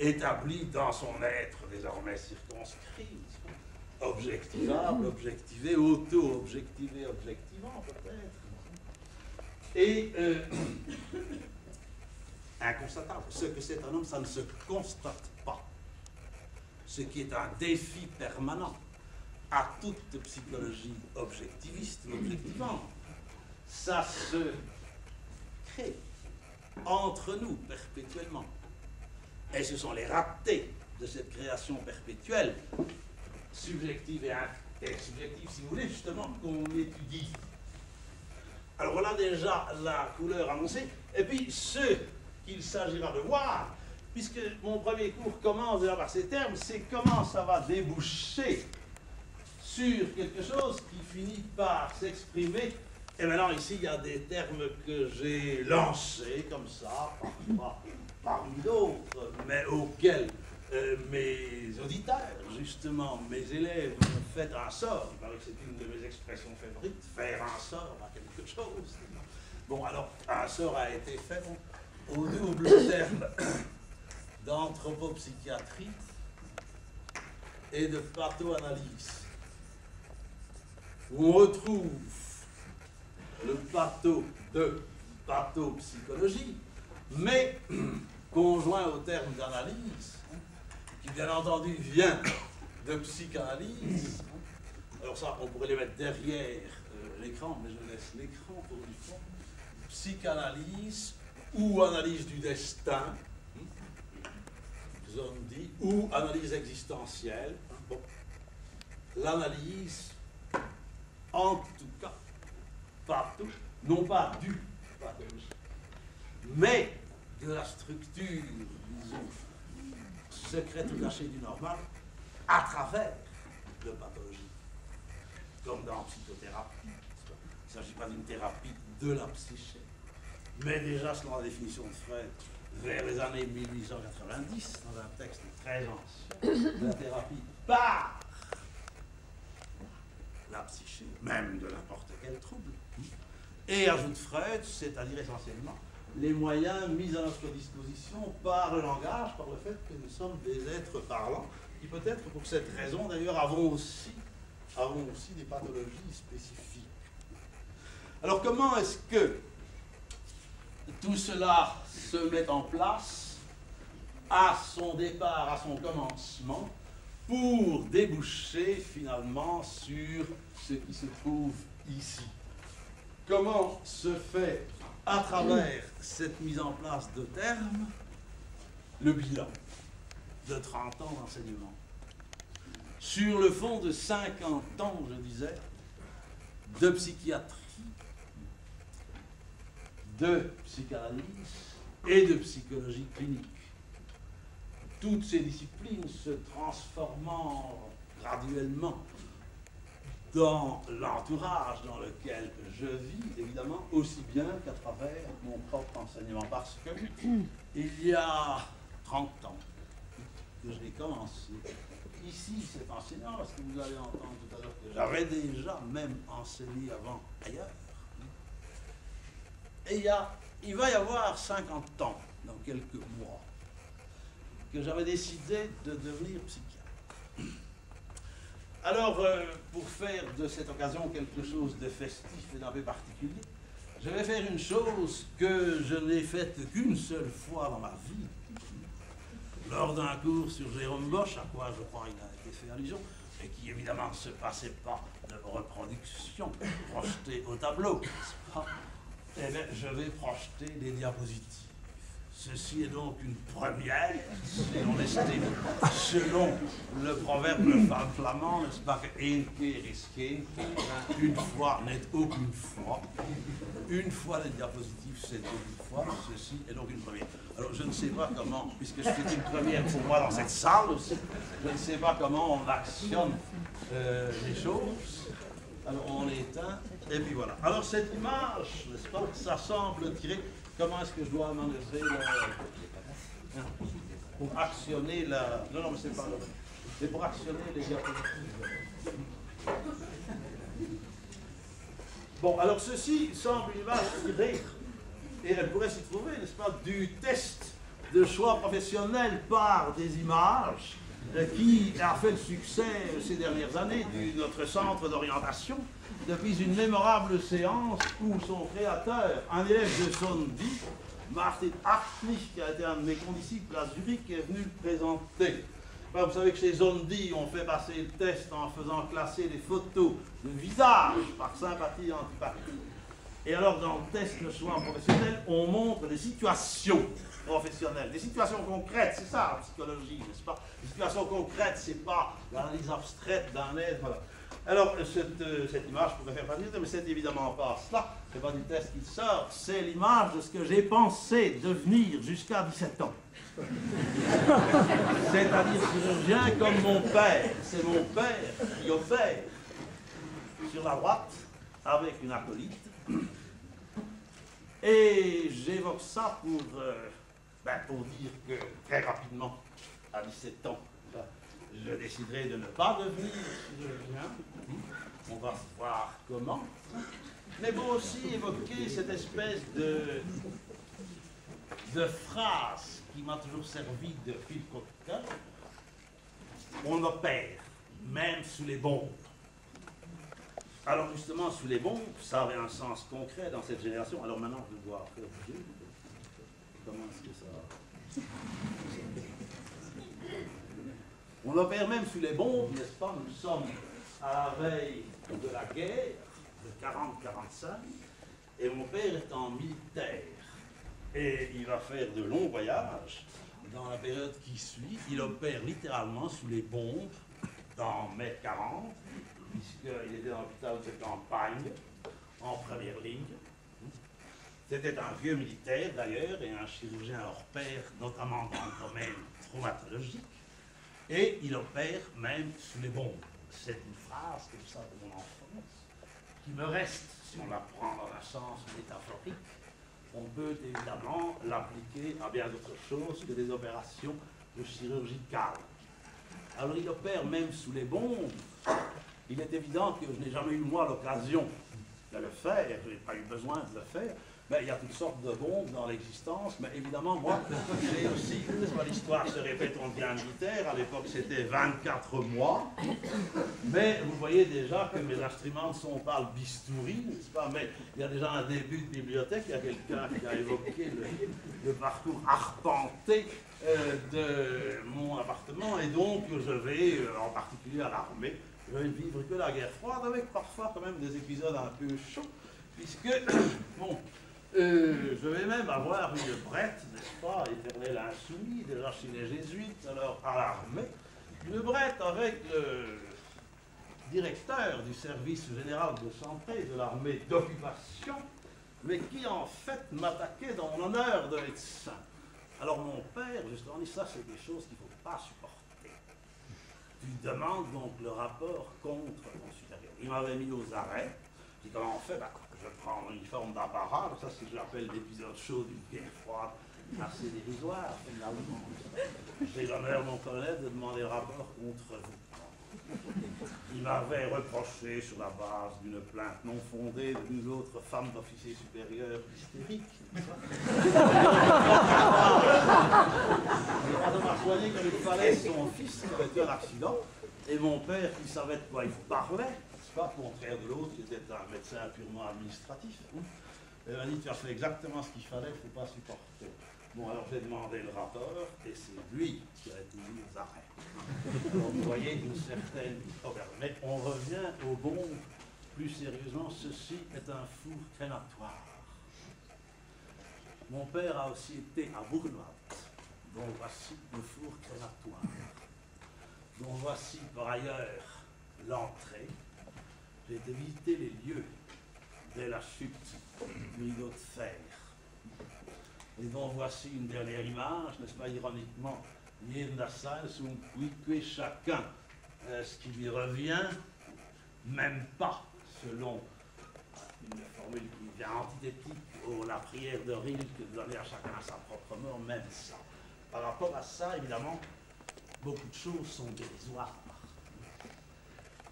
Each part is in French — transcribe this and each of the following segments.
établi dans son être désormais circonscrit, objectivable, objectivé, auto-objectivé, objectivant peut-être, et inconstatable. Ce que c'est un homme, ça ne se constate pas. Ce qui est un défi permanent à toute psychologie objectiviste ou objectivante, ça se crée entre nous perpétuellement. Et ce sont les ratés de cette création perpétuelle, subjective et subjective, si vous voulez, justement, qu'on étudie. Alors voilà déjà la couleur annoncée. Et puis ce qu'il s'agira de voir, puisque mon premier cours commence déjà par ces termes, c'est comment ça va déboucher sur quelque chose qui finit par s'exprimer. Et maintenant, ici, il y a des termes que j'ai lancés comme ça, parmi d'autres, mais auxquels mes auditeurs, justement, mes élèves, ont fait un sort. Il paraît que c'est une de mes expressions favorites, faire un sort à quelque chose. Bon, alors, un sort a été fait au double terme d'anthropopsychiatrie et de pathoanalyse, où on retrouve le patho de pathopsychologie, mais conjoint au terme d'analyse, qui bien entendu vient de psychanalyse. Alors ça, on pourrait les mettre derrière l'écran, mais je laisse l'écran pour du fond. Psychanalyse ou analyse du destin, dit, ou analyse existentielle. Bon. L'analyse, en tout cas, partout, non pas du pathologie, mais de la structure, disons, secrète ou cachée du normal, à travers le pathologie, comme dans la psychothérapie. Il ne s'agit pas d'une thérapie de la psyché, mais déjà, selon la définition de Freud, vers les années 1890, dans un texte très ancien, la thérapie par la psyché, même de n'importe quel trouble. Et ajoute Freud, c'est-à-dire essentiellement les moyens mis à notre disposition par le langage, par le fait que nous sommes des êtres parlants, qui peut-être pour cette raison d'ailleurs avons aussi des pathologies spécifiques. Alors comment est-ce que tout cela se met en place à son départ, à son commencement, pour déboucher finalement sur ce qui se trouve ici? Comment se fait, à travers cette mise en place de termes, le bilan de 30 ans d'enseignement? Sur le fond de 50 ans, je disais, de psychiatrie, de psychanalyse et de psychologie clinique. Toutes ces disciplines se transformant graduellement dans l'entourage dans lequel je vis, évidemment, aussi bien qu'à travers mon propre enseignement, parce que il y a 30 ans que je l'ai commencé. Ici, c'est enseignant, parce que vous allez entendre tout à l'heure que j'avais déjà même enseigné avant ailleurs. Et il va y avoir 50 ans, dans quelques mois, que j'avais décidé de devenir psychiatre. Alors, pour faire de cette occasion quelque chose de festif et d'un peu particulier, je vais faire une chose que je n'ai faite qu'une seule fois dans ma vie, lors d'un cours sur Jérôme Bosch, à quoi je crois il a été fait allusion, et qui évidemment ne se passait pas de reproduction projetée au tableau, n'est-ce pas? Eh bien, je vais projeter des diapositives. Ceci est donc une première, si on estime, selon le proverbe flamand, n'est-ce pas, que een keer is geen keer, une fois n'est aucune fois. Une fois les diapositives, c'est aucune fois. Ceci est donc une première. Alors, je ne sais pas comment, puisque c'est une première pour moi dans cette salle aussi, je ne sais pas comment on actionne les choses. Alors, on l'éteint, et puis voilà. Alors, cette image, n'est-ce pas, ça semble tirer. Comment est-ce que je dois manœuvrer pour actionner la... Non, non, mais c'est pas là. C'est pour actionner les diapositives. Bon, alors ceci semble une image tirée, et elle pourrait s'y trouver, n'est-ce pas, du test de choix professionnel par des images qui a fait le succès ces dernières années de notre centre d'orientation depuis une mémorable séance où son créateur, un élève de Sondi, Martin Hartlich, qui a été un de mes condisciples à Zurich, est venu le présenter. Ben, vous savez que chez Zondi, on fait passer le test en faisant classer les photos de visage par sympathie et antipathie. Et alors, dans le test de choix professionnel, on montre des situations professionnelles, des situations concrètes, c'est ça la psychologie, n'est-ce pas? Des situations concrètes, c'est pas l'analyse abstraite d'un être, voilà. Alors, cette image pourrait faire partie, mais c'est évidemment pas cela, c'est pas du test qui sort, c'est l'image de ce que j'ai pensé devenir jusqu'à 17 ans. C'est-à-dire chirurgien comme mon père. C'est mon père qui opère sur la droite avec une acolyte. Et j'évoque ça pour dire que très rapidement, à 17 ans, je déciderai de ne pas devenir chirurgien. On va voir comment. Mais pour aussi évoquer cette espèce de phrase qui m'a toujours servi de fil conducteur. On opère, même sous les bombes. Alors justement, sous les bombes, ça avait un sens concret dans cette génération. Alors maintenant, je dois faire bouger. Comment est-ce que ça... On opère même sous les bombes, n'est-ce pas? Nous sommes à la veille de la guerre, de 40-45, et mon père est en militaire. Et il va faire de longs voyages. Dans la période qui suit, il opère littéralement sous les bombes dans mai 40, puisqu'il était dans l'hôpital de campagne, en première ligne. C'était un vieux militaire d'ailleurs, et un chirurgien hors pair, notamment dans le domaine traumatologique. Et il opère même sous les bombes. C'est une phrase comme ça de mon enfance, qui me reste, si on la prend dans un sens métaphorique. On peut évidemment l'appliquer à bien d'autres choses que des opérations de chirurgicales. Alors il opère même sous les bombes. Il est évident que je n'ai jamais eu moi l'occasion de le faire, je n'ai pas eu besoin de le faire. Mais il y a toutes sortes de bombes dans l'existence, mais évidemment, moi, j'ai aussi, l'histoire se répète, on devient militaire, à l'époque c'était 24 mois, mais vous voyez déjà que mes instruments ne sont pas le bistouri, n'est-ce pas, mais il y a déjà un début de bibliothèque, il y a quelqu'un qui a évoqué le parcours arpenté de mon appartement, et donc je vais, en particulier à l'armée, je vais vivre que la guerre froide, avec parfois quand même des épisodes un peu chauds, puisque, bon, je vais même avoir une brette, n'est-ce pas, éternel insoumis, déjà chez les jésuites, alors à l'armée, une brette avec le directeur du service général de santé de l'armée d'occupation, mais qui en fait m'attaquait dans mon honneur de médecin. Alors mon père, justement, dit ça, c'est des choses qu'il ne faut pas supporter. Tu demandes donc le rapport contre ton supérieur. Il m'avait mis aux arrêts. J'ai dit comment on fait? Je prends une forme d'apparat, ça c'est ce que j'appelle l'épisode chaud d'une guerre froide, assez dérisoire finalement. J'ai l'honneur, mon collègue, de demander le rapport contre vous. Il m'avait reproché sur la base d'une plainte non fondée d'une autre femme d'officier supérieur hystérique. Il m'a soigné comme il fallait son fils qui avait eu un accident, et mon père qui savait de quoi il parlait. Pas contraire de l'autre, qui était un médecin purement administratif. Il m'a dit, tu as fait exactement ce qu'il fallait, il ne faut pas supporter. Bon, alors j'ai demandé le rapport, et c'est lui qui a été mis aux arrêts. Donc vous voyez une certaine... Mais on revient au bon, plus sérieusement, ceci est un four crématoire. Mon père a aussi été à Bourg-Noir, donc voici le four crématoire. Donc voici par ailleurs l'entrée. J'ai été visiter les lieux dès la chute du rideau de fer. Et donc voici une dernière image, n'est-ce pas, ironiquement, Yéndasal, sous que chacun ce qui lui revient, même pas selon une formule qui vient antithétique ou la prière de Rilke de donner à chacun sa propre mort, même ça. Par rapport à ça, évidemment, beaucoup de choses sont dérisoires.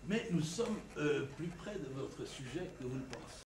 Mais nous sommes plus près de votre sujet que vous le pensez.